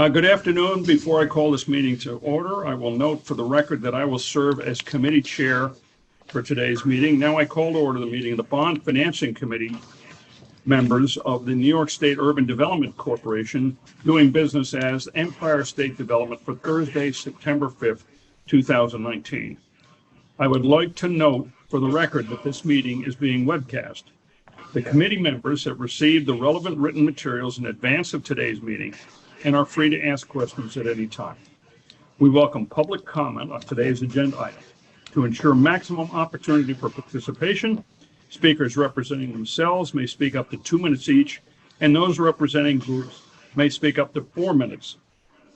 Good afternoon. Before I call this meeting to order, I will note for the record that I will serve as committee chair for today's meeting. Now I call to order the meeting of the Bond Financing Committee members of the New York State Urban Development Corporation, doing business as Empire State Development, for Thursday, September 5th, 2019. I would like to note for the record that this meeting is being webcast. The committee members have received the relevant written materials in advance of today's meeting and are free to ask questions at any time. We welcome public comment on today's agenda item. To ensure maximum opportunity for participation, speakers representing themselves may speak up to 2 minutes each, and those representing groups may speak up to 4 minutes,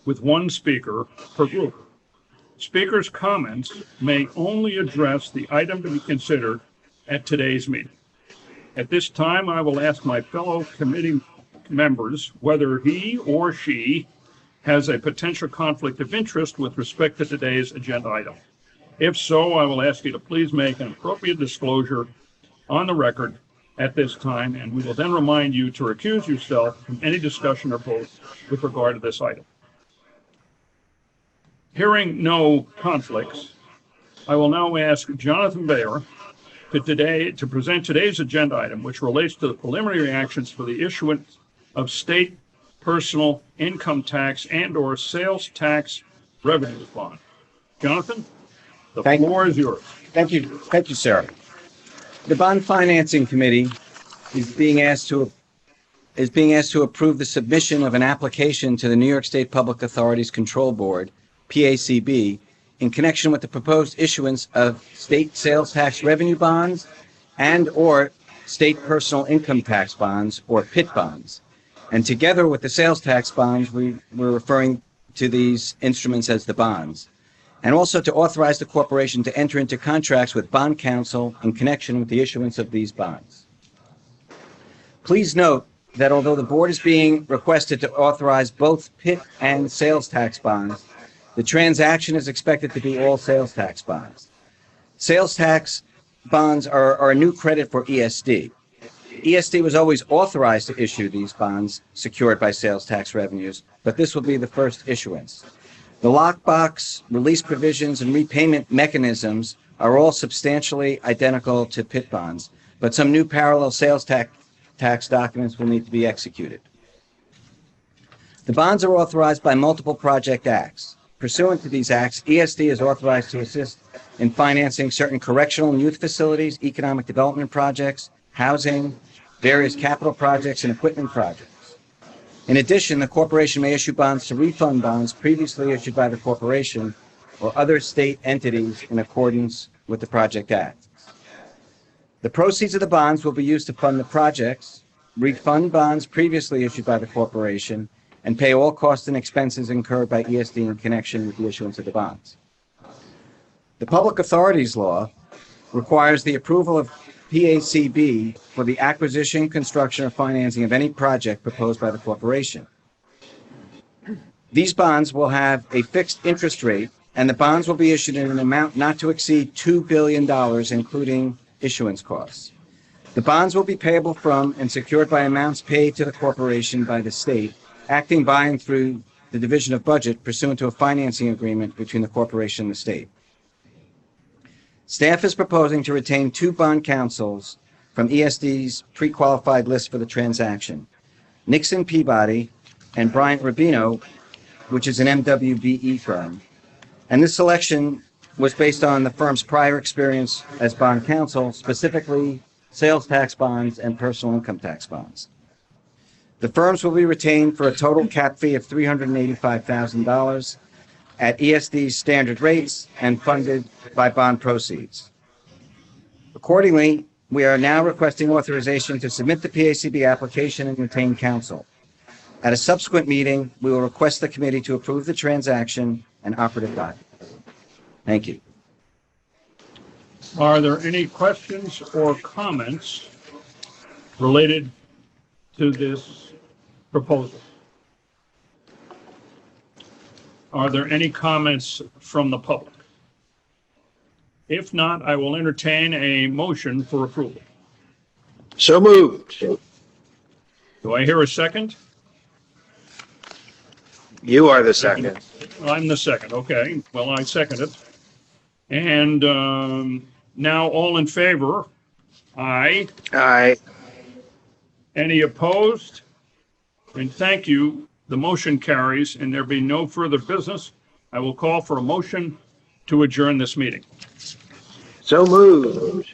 with one speaker per group. Speakers' comments may only address the item to be considered at today's meeting. At this time, I will ask my fellow committee members whether he or she has a potential conflict of interest with respect to today's agenda item. If so, I will ask you to please make an appropriate disclosure on the record at this time, and we will then remind you to recuse yourself from any discussion or vote with regard to this item. Hearing no conflicts, I will now ask Jonathan Bayer to present today's agenda item, which relates to the preliminary actions for the issuance of state personal income tax and/or sales tax revenue bond. Jonathan, the floor is yours. Thank you, sir. The Bond Financing Committee is being asked to approve the submission of an application to the New York State Public Authorities Control Board, PACB, in connection with the proposed issuance of state sales tax revenue bonds and/or state personal income tax bonds, or PIT bonds. And together with the sales tax bonds, we're referring to these instruments as the bonds. And also to authorize the corporation to enter into contracts with bond counsel in connection with the issuance of these bonds. Please note that although the board is being requested to authorize both PIT and sales tax bonds, the transaction is expected to be all sales tax bonds. Sales tax bonds are a new credit for ESD. ESD was always authorized to issue these bonds secured by sales tax revenues, but this will be the first issuance. The lockbox, release provisions, and repayment mechanisms are all substantially identical to PIT bonds, but some new parallel sales tax documents will need to be executed. The bonds are authorized by multiple project acts. Pursuant to these acts, ESD is authorized to assist in financing certain correctional and youth facilities, economic development projects, housing, various capital projects, and equipment projects. In addition, the corporation may issue bonds to refund bonds previously issued by the corporation or other state entities in accordance with the Project Act. The proceeds of the bonds will be used to fund the projects, refund bonds previously issued by the corporation, and pay all costs and expenses incurred by ESD in connection with the issuance of the bonds. The Public Authorities Law requires the approval of PACB for the acquisition, construction, or financing of any project proposed by the corporation. These bonds will have a fixed interest rate, and the bonds will be issued in an amount not to exceed $2 billion, including issuance costs. The bonds will be payable from and secured by amounts paid to the corporation by the state, acting by and through the Division of Budget pursuant to a financing agreement between the corporation and the state. Staff is proposing to retain 2 bond counsels from ESD's pre-qualified list for the transaction, Nixon Peabody and Bryant Rubino, which is an MWBE firm. And this selection was based on the firm's prior experience as bond counsel, specifically sales tax bonds and personal income tax bonds. The firms will be retained for a total cap fee of $385,000 at ESD's standard rates and funded by bond proceeds. Accordingly, we are now requesting authorization to submit the PACB application and retain counsel. At a subsequent meeting, we will request the committee to approve the transaction and operative documents. Thank you. Are there any questions or comments related to this proposal? Are there any comments from the public? If not, I will entertain a motion for approval. So moved. Do I hear a second? You are the second. I'm the second. Okay. Well, I second it. And now all in favor? Aye. Aye. Any opposed? And thank you. The motion carries, and there be no further business. I will call for a motion to adjourn this meeting. So moved.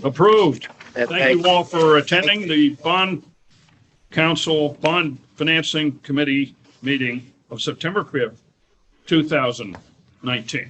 Approved. And Thank you all for attending the Bond Financing Committee meeting of September 5th, 2019.